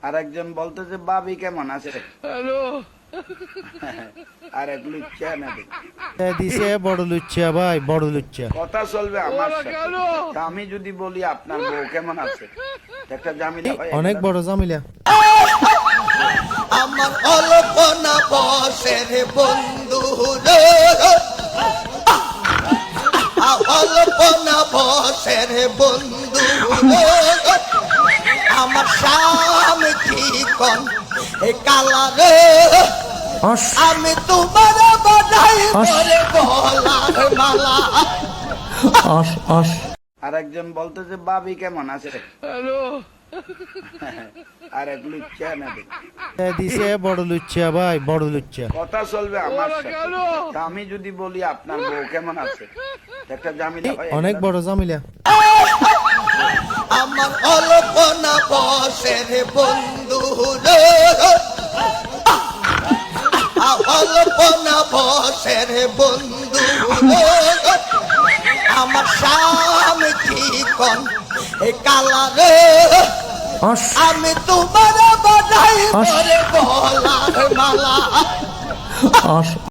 আর একজন বলতেছে বাবি কেমন আছে? হ্যালো। আর এক লুচ্চা নাকি দিছে বড় লুচ্চা ভাই, বড় লুচ্চা। কথা চলবে আমার ওরা সাথে। কেন? তা আমি যদি বলি আপনার বউ কেমন আছে, একটা জামিলা ভাই অনেক বড় জামিলা। আমার অল্পনা বসের বন্ধু রে, অল্পনা বসের বন্ধু রে, আমার স্বামী চিকন এ কালা রে, হাস আমি তোমার বানাই হাস। করে গলার মালা। হাস হাস। আর একজন বলতেছে বাবি কেমন আছে? হ্যালো। আর এক লুচ্চা নাকি দিছে বড় লুচ্চা ভাই, বড় লুচ্চা। কথা চলবে আমার ওরা সাথে। কেন? তা আমি যদি বলি আপনার বউ কেমন আছে, একটা জামিলা ভাই অনেক বড় জামিলা। আমার অল্পনা বসের বন্ধু রে, অল্পনা বসের বন্ধু রে, আমার স্বামী চিকন এ কালা রে, হাস আমি তোমার বানাই হাস। করে গলার মালা। হাস।